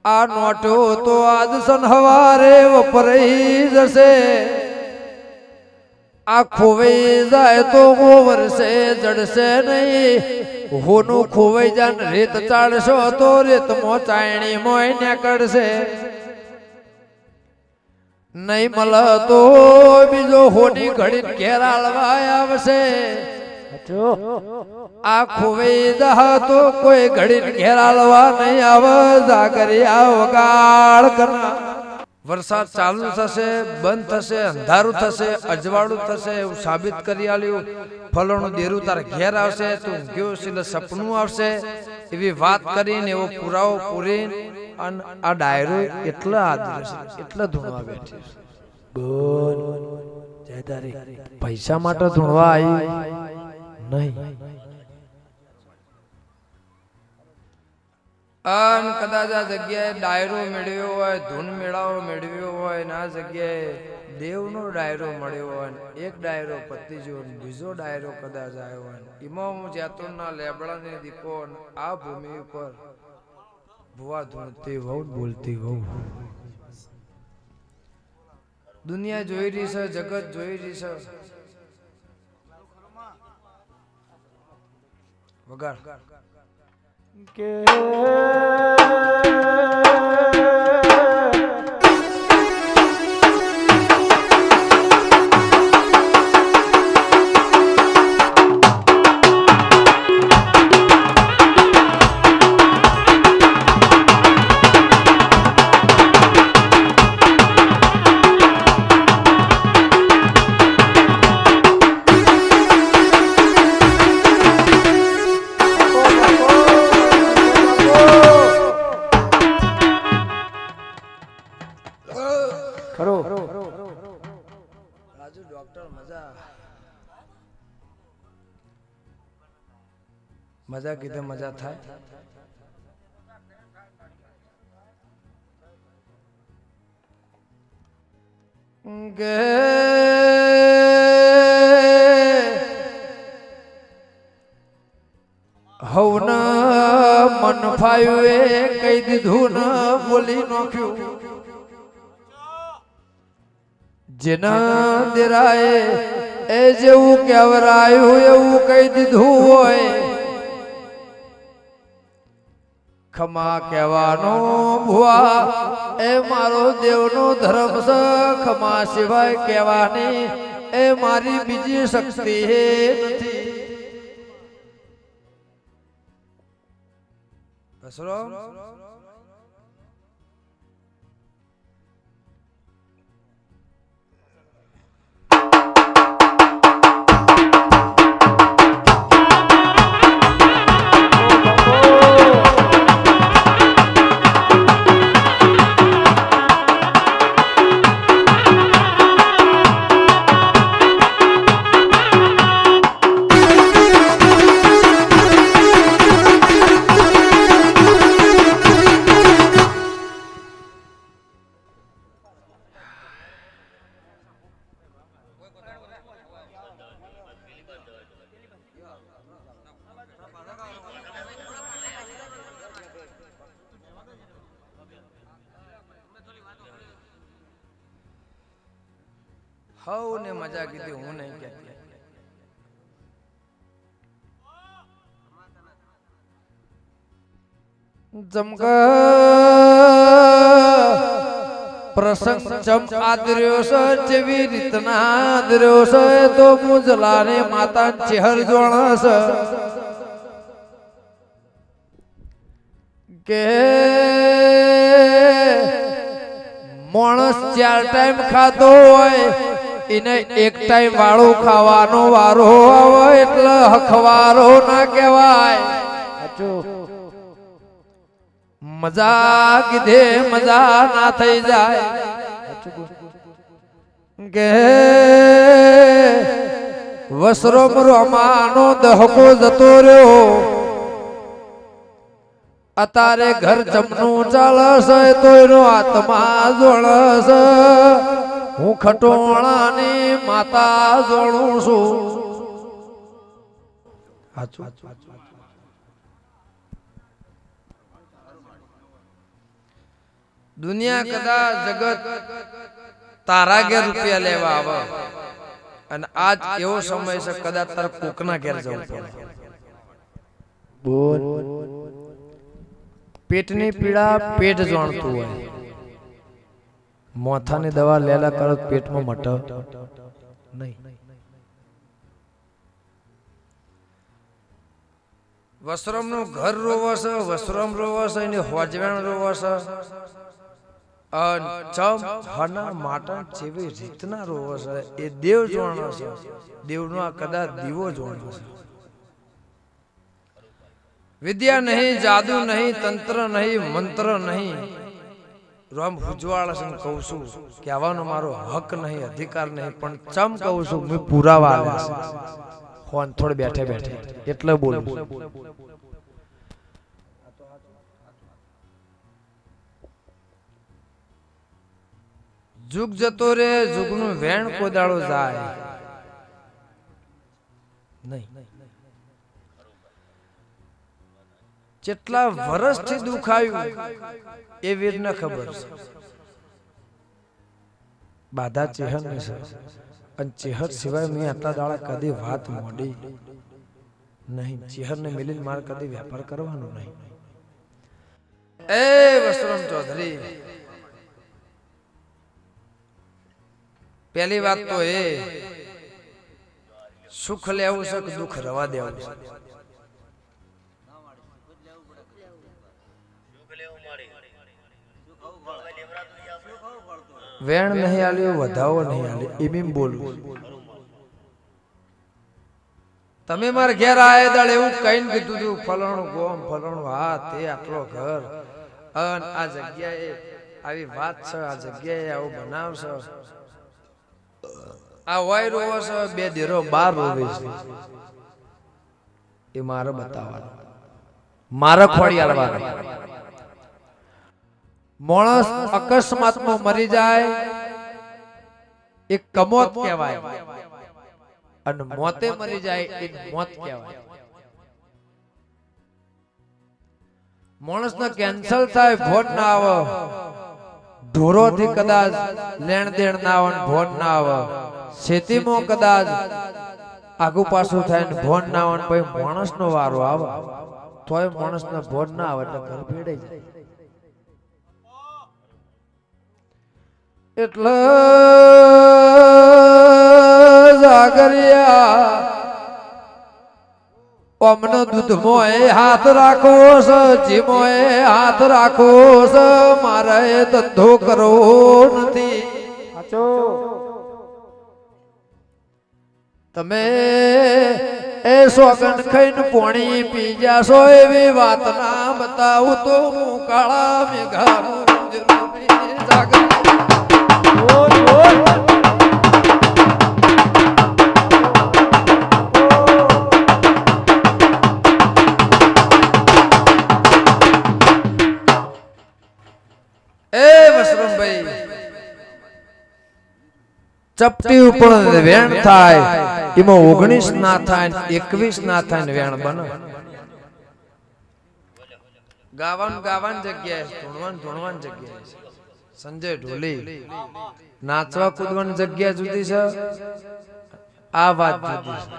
આ નોટો તો આજ સન હવારે વપરાઈ જશે આ ખોવાઈ જાય તો વર્ષે જડશે નહીં હોનું ખોવાઈ જાન રેત ચાડશો તો રેત મો ચાયણી મોય નીકળશે નહીં મળે તો બીજો હોની ઘડી ઘેર આલવા આવશે આ ખોવાઈ જા તો કોઈ ઘડી ઘેર આલવા નહીં આવે જાગરિયા વગાડ કરના વરસાદ ચાલુ થશે બંધ થશે અંધારું થશે અજવાળું થશે એવું સાબિત કરી આલ્યું ફલોનું દેરું તાર ઘેર આવશે તું ગયો એટલે સપનું આવશે એવી વાત કરીને એવો પુરાવો પૂરીને અને આ ડાયરો એટલા આદર્શ એટલા ધૂણવા બેઠી બોલ જય તારી પૈસા માટે ધૂણવા આવી નહીં અન કદાચ આ જગ્યાએ ડાયરો મેળવ્યો હોય ધૂન મેળાવો મેળવ્યો હોય ને આ જગ્યાએ દેવનો ડાયરો મળ્યો હોય એક ડાયરો પતી ગયો બીજો ડાયરો કદાચ આવ્યો હોય એમાં હું જેતોના લેબડાને દીપો આ ભૂમિ ઉપર ભુવા ધૂણતી વહુ બોલતી વહુ દુનિયા જોઈ રહી છે જગત જોઈ રહી છે વગાડ કે રાજુ ડોક્ટર મજા કીધે મજા થાય ગે હવના મન ફાયું એ કહી દીધું ન બોલી નાખ્યું જેના દેરાએ એ જેવું કેવરાયું એવું કહી દીધું હોય ખમા કહેવાનો ભુવા એ મારો દેવનો ધર્મ છે ખમા સિવાય કહેવાની એ મારી બીજી શક્તિ નથી બસરો હવ ને મજા કીધી હું નહીં કહેતી જમકા પ્રસંગ ચમ આદર્યો છે જેવી રીતના આદર્યો છે તો મુજલાને માતા ચહેર જોણ છે કે માણસ 4 ટાઈમ ખાતો હોય એને એક ટાઈમ વાળું ખાવાનો વારો આવે એટલે હખવારો ના કહેવાય મજા કીધે મજા ના થઈ જાય કે વસરો રમાનો દહકો જતો રહ્યો અતારે ઘર જમનું ચાલશે તો એનો આત્મા જોડશે હું ખટોણાની માતા જોડું છું દુનિયા કદાચ જગત તારા ઘેર રૂપિયા લેવા આવે અને આજ એવો સમય છે કદાચ તાર કોકના ઘેર જવું પડે. બોલ. પેટની પીડા પેટ જાણતું હોય. મોથાની દવા લેલા કરો પેટમાં મટે નહીં. વસ્ત્રમ નું ઘર રોવો છે, વસ્ત્રમ રોવો છે, એની હોજવેણ રોવો છે, ચમ હના માટા જેવી રીતના રોવો છે. એ દેવ જોણો છે. દેવનો આ કદાચ દીવો જોણો છે. વિદ્યા નહીં, જાદુ નહીં, તંત્ર નહીં, મંત્ર નહીં. રામ ઉજવાળ છે કહું છું કહેવાનો મારો હક નહીં, અધિકાર નહીં, પણ ચમ કહું છું મેં પુરાવા આલ્યા છે. ફોન થોડ બેઠે બેઠે એટલે બોલું. જુગ જતો રે, જુગનું વેણ કોદાળો જાય નહીં. જેટલા વર્ષથી દુખાયું એ વીરને ખબર છે. બાધા ચેહર ની છે અને ચેહર સિવાય મેં આટલા દાડા કદી વાત મોડી નહીં. ચેહર ને મિલીને મારે કદી વેપાર કરવાનો નહીં. એ વસ્ત્રમ ચૌધરી, પહેલી વાત તો એ સુખ લેવું છે કે દુઃખ રવા દેવું છે. વેણ નહીં આલ્યો, વધાવો નહીં આલ્યો, એમ બોલું. તમે મારે ઘેર આયા દાડ એવું કહીને કીધું તું ફલાણું ગોમ, ફલાણું હા તે આટલો ઘર અને આ જગ્યાએ આવી વાત છે, આ જગ્યાએ આવું બનાવશે, આ વાય રોવો છે, બે દેરો બાર રોવે છે. એ મારે બતાવવાનું, મારે ખોડી આલવાનું. માણસ અકસ્માતમાં મરી જાય એ કમોત કહેવાય અને મોતે મરી જાય એ મોત કહેવાય. માણસને કેન્સલ થાય, ભોટ ના આવે, ઢોરોથી કદાચ લેણ દેણ ના આવે, ભોટ ના આવે, ખેતીમાં કદાચ આગુ પાછું થાય ને ભોટ ના આવે, પછી માણસનો વારો આવે તોય માણસને ભોટ ના આવે એટલે ઘર ભેડાઈ જાય. એટલે જાગરિયા અમને દૂધમાં હાથ રાખવો છે, જીમોએ હાથ રાખવો છે, મારે ધંધો કરવો નથી. તમે એ સોગન ખાઈને પોણી પી જાશો એવી વાત ના બતાવું તો હું કાળા મેઘાનું જાગર. ચપટી ઉપર વેણ થાય એમાં 19 ના થાય 21 ના થાય વેણ બને. ગાવાનું જગ્યાએ, ધૂણવાની જગ્યાએ. સંજય ઢોલી નાચવા કૂદવાની જગ્યા જુદી છે, આ વાત જુદી છે.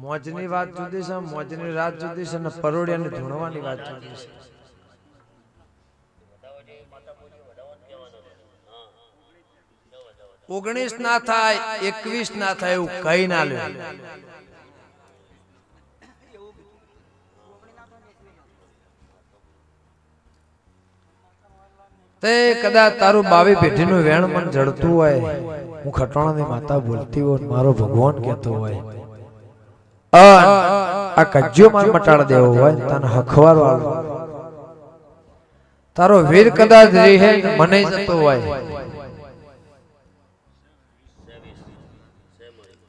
મોજની વાત જુદી છે, મોજની રાત જુદી છે, અને પરોડિયાની ધૂણવાની વાત જુદી છે. ઓગણીસ ના થાય 21 ના થાય એવું કઈ ના લે. તે કદાચ તારું 22 પેઢીનું વેણ મન જડતું હોય, હું ખટોણાની માતા બોલતી હોય, મારો ભગવાન કહેતો હોય, આ કજ્જો માર મટાડ દેવો હોય, તને હખવાર વાળો તારો વીર કદાચ રહે મને જતો હોય,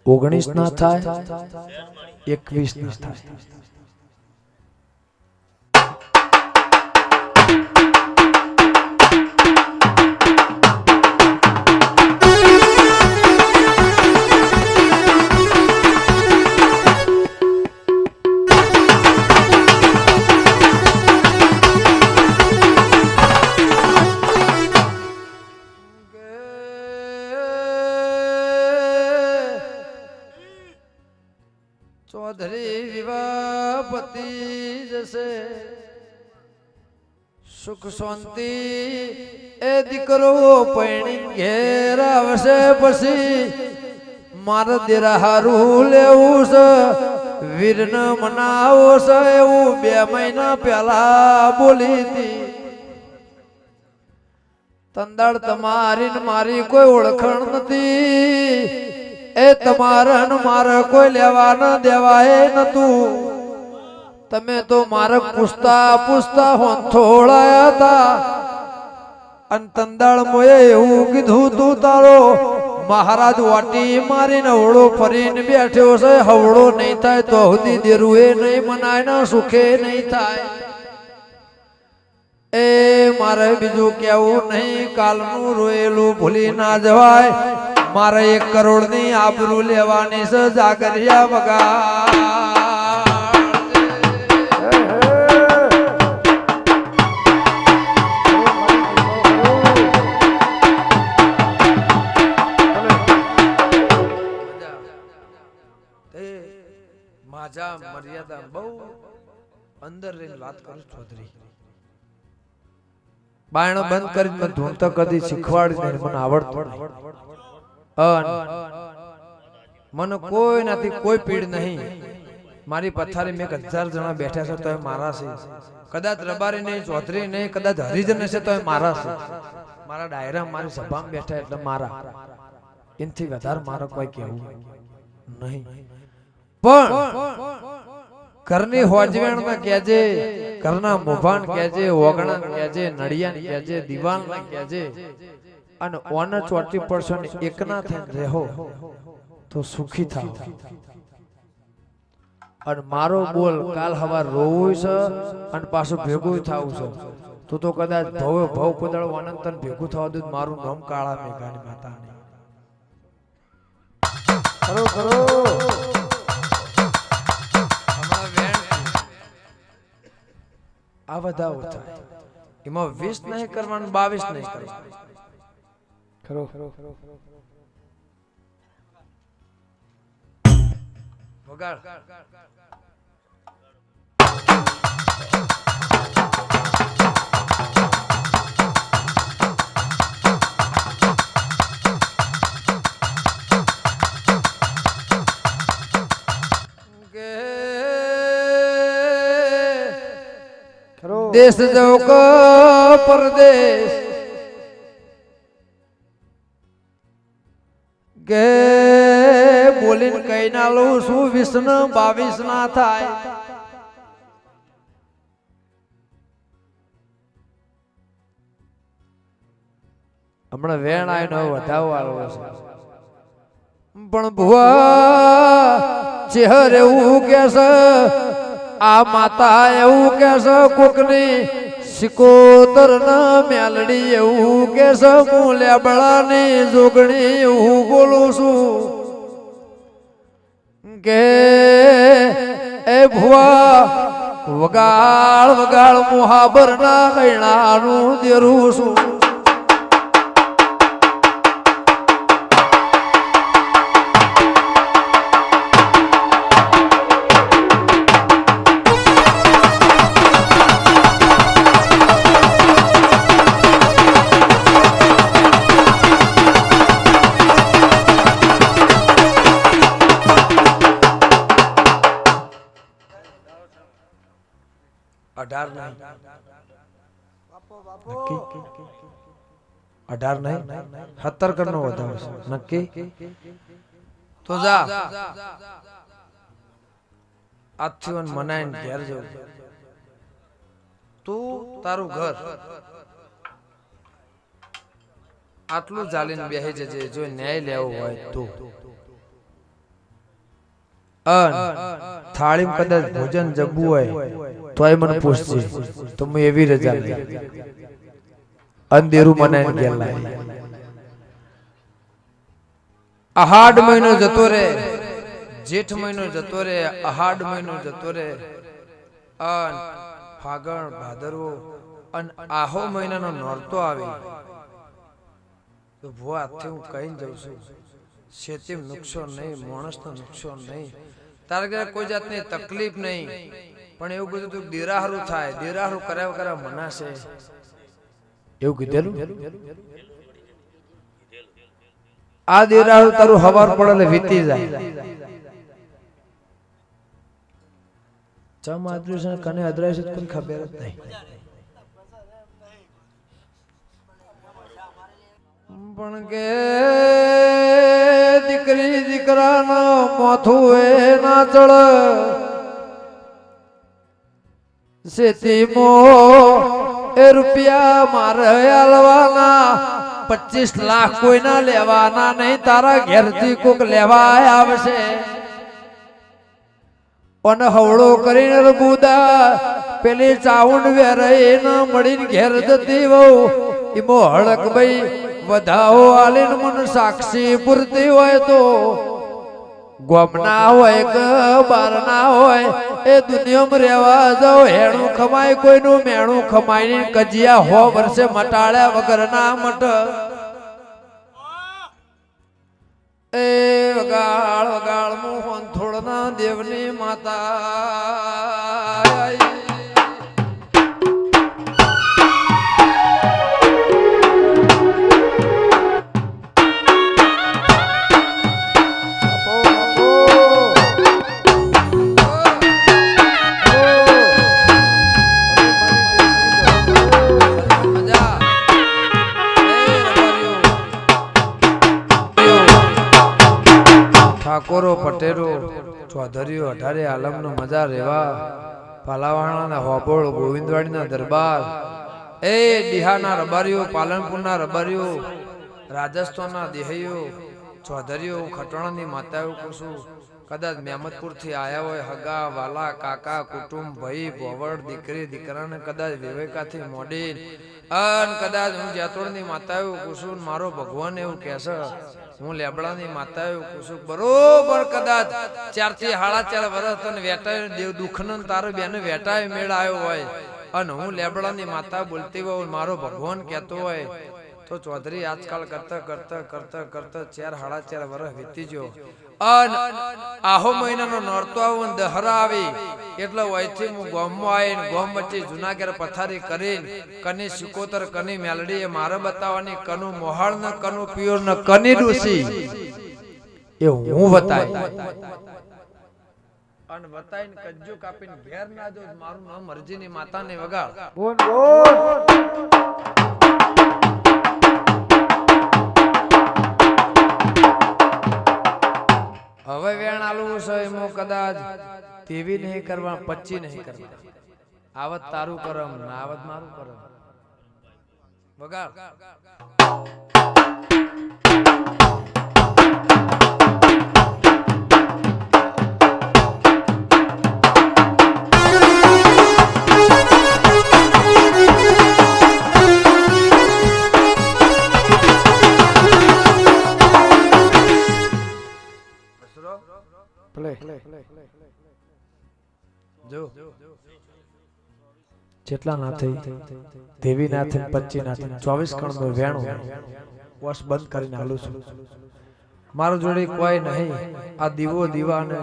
19 ના થાય 21 ના થાય. ચૌધરી વિવાપતિ જશે સુખ શાંતિ એ દીકરો પૈણી ઘેર આવશે પછી મારે દેરા હારું લેવું છે વીરને મનાવો છે એવું 2 મહિના પહેલા બોલી હતી તંદાળ તમારી ને મારી કોઈ ઓળખણ નથી એ તમારા ને મારે કોઈ લેવા ન દેવાય નતું તમે તો મારે પૂછતા પૂછતા હોંથોળાયા હતા અને તંદાળ મોએ એવું કીધું તું તારો મહારાજ વાટી મારીને હવળો ફરીને બેઠ્યો છે હવળો નહીં થાય તો સુધી દેરું એ નહીં મનાય ને સુખે નહીં થાય એ મારે બીજું કેવું નહીં કાલનું રોયેલું ભૂલી ના જવાય મારે 1 કરોડ ની આબરૂ લેવાની છે જાગરિયા વગા માજા મર્યાદા બહુ અંદર રહીને વાત કરું ચૌધરી બાયણો બંધ કરીને મને ધૂણતા કદી શીખવાડી નહીં મને આવડતું મને કોઈ નથી કોઈ પીડ નહીં મારી પથારી મેં 1000 જણા બેઠા છે તો મારા છે કદાચ રબારી નહીં ચૌધરી નહીં કદાચ હરિજન છે તો મારા છે મારા ડાયરા મારી સભામાં બેઠા એટલે મારા એનથી વધારે મારા કોઈ કહેવું નહીં પણ ઘરની હોજવેણ ના કહેજે ઘરના મોભાન કહેજે ઓગણા કહેજે નડિયાન કહેજે દીવાન ના કહેજે અને ઓને ચોટી પડશો ને એકના થઈને રહો તો સુખી થાવ અને મારો બોલ કાલ હવાર રોવું છે અને પાછું ભેગું થાવું છે તું તો કદાચ ભવ કુદળ અનંતન ભેગું થવા દઉં મારું નામ કાળા મેઘાની માતા કરો કરો આ વધાવો થાય એમાં 20 નહીં કરવાનું 22 નહીં કરવાનું ખરો વગાડ देश जाओ को परदेश गे बोलीन कई ना लो सु विष्णु 22 ना थाय हमणे वेण आय नो વધાવ આલો છે પણ ભુવા ચહેરે એવું કે છે આ માતા એવું કે છે કોકની સિકોતર ના મેલડી એવું કે છે હું લેબડાની જોગણી એવું બોલું છું કે એ ભુવા વગાડ વગાડ મુહાબર ના કૈણાનું દેરું છું अठार नहीं 70 करनो बताओ नक्की तो जा आथीवन मनाइन घेर जो तू तारू घर आटलू जालीन बेही जजे जो न्याय लेवो होय तू थाली में कदाच भोजन जबू है तो मन पूछजे तो मैं एवी रजा ले अंधेरू मनाइन गेला आहाड महीनो जतो रे जेठ महीनो जतो रे आहाड महीनो जतो रे अन फागण भादरवो अन आहो महीना नो नोरतो आवे तो भुआ हाथे हूँ कहीं जाऊं છું शेती नुकसान नहीं मानस नुकसान नहीं તારે ઘરે કોઈ જાતની તકલીફ નહીં, પણ એવું કીધું તું દેરાહરું થાય, દેરાહરું કર્યા વગર મનાશે એવું કીધેલું. આ દેરાહરું તારું હવાર પડે એટલે વીતી જાય. ચમ આદર્યું છે કને અદરાય છે કોઈ ખબર જ નહીં. પણ કે દીકરી દીકરાનો માથું એ ના ચડ, શેતીમો એ રૂપિયા મારે આલવાના, 25 લાખ કોઈના લેવાના નહીં, તારા ઘેરથી કોક લેવા આવશે. અને હવળો કરીને રબુદા પેલી ચાઉંડ વેરાઈને મળીને ઘેર જતી વહુ ઈમો હળક ભાઈ વધાવો આલીને મને સાક્ષી પૂરતી હોય તો ગોમના હોય કે બારના હોય એ દુનિયામાં રહેવા જાવ. હેણું ખમાય કોઈનું મેણું ખમાય કજિયા 100 વર્ષે મટાડ્યા વગર ના મટ. એ વગાળ વગાળ મોહન થોડના દેવની માતા ઠાકોરો પટેરો ચૌધરીઓ અઢારે આલમનો મજા રેવા, પાલાવાણાના હોબોળ ગોવિંદવાડીના દરબાર, એ ડીહાના રબારીઓ, પાલનપુરના રબારીઓ, રાજસ્થાનના દેહૈયો, ચૌધરીઓ, ખટોણાની માતાઓ કુસુ, કદાચ મહેમદપુરથી આયા હોય હગા વાલા કાકા કુટુંબ ભાઈ ભોવડ દીકરી દીકરાને કદાચ વિવેકાથી મોડી અન કદાચ હું જેતોડની માતાઓ કુસુન મારો ભગવાન એવું કહેશે, હું લેબડાની માતાઓ કુસુક બરોબર કદાચ 4 થી 4.5 વર્ષ તને વેટાય દેવ દુખન તારો બેને વેટાય મેળ આવ્યો હોય અને હું લેબડાની માતા બોલતી હોય મારો ભગવાન કહેતો હોય તો ચૌધરી આજકાલ કરતા કરતા કરતા કરતા 4.5 વર્ષ વીતી ગયો. અન આહો મહિનાનો નોરતો આવું દહરા આવી એટલે વયથી હું ગોમમાં આવીને ગોમ વચ્ચે જુનાગઢ પથારી કરીને કની સિકોતર કની મેલડી એ મારે બતાવવાની કનું મોહાળ ને કનું પિયોર ને કની ડૂસી એ હું બતાવી અને બતાવીને કજ્જો કાપીને ઘેર ના જો મારું નામ મરજીની માતાને વગાડ બોલ બોલ. હવે વેણ આલું છે એમાં કદાચ તેવી નહીં કરવા 25 નહીં કરવા. આવત તારું કરમ ના આવત મારું કરમ વગાડ. જો જેટલા ના થઈ દેવી ના થઈ 25 ના થઈ 24 કણ નો વેણો વોશ બંધ કરીને હાલું છું. મારો જોડે કોઈ નહીં. આ દીવો દીવા ને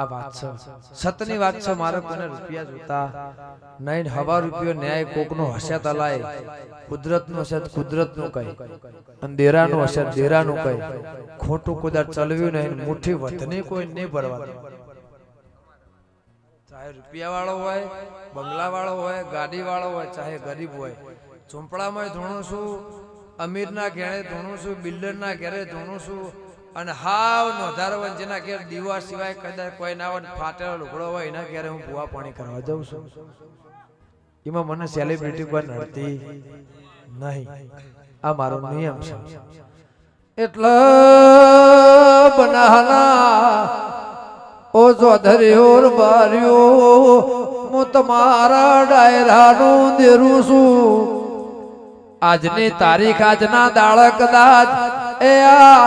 આ વાત છે સતની વાત છે. મારે કોને રૂપિયા જોતા નહીં. 1,000 રૂપિયો ન્યાય કોક નો હશે તલાય, કુદરત નો હશે કુદરત નું કઈ, અને દેરા નું હશે દેરા નું કઈ. ખોટું કુદર ચલવ્યું નહીં. મુઠ્ઠી વધની કોઈ નહીં ભરવા દે. ચાહે રૂપિયા વાળો હોય, બંગલા વાળો હોય, ગાડી વાળો હોય, ચાહે ગરીબ હોય. ઝૂંપડામાં ધોણું છું, અમીર ના ઘેરે ધોણું છું, બિલ્ડર ના ઘેરે ધોણું છું, અને હાવ નોધારો જેના ઘેર દીવા સિવાય કદાચ કોઈ ના હોય ફાટેલો લુગડો હોય એના ઘેરે હું ભૂવા પાણી કરવા જાઉં છું. એમાં મને સેલિબ્રિટી કોઈ નડતી નહીં. આ મારો નિયમ છે. એટલે બનાના ઓ ચૌધરીઓ બારીઓ હું તમારા ડાયરાનું દેરું છું. આજની તારીખ આજના દાળ કદાચ એ આ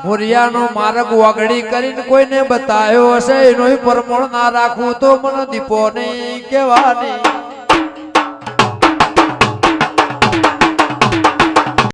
મુરિયાનો માર્ગ વાગડી કરીને કોઈને બતાવ્યો હશે એનો પરમણ ના રાખવું તો મને દીપો નહીં કહેવાની.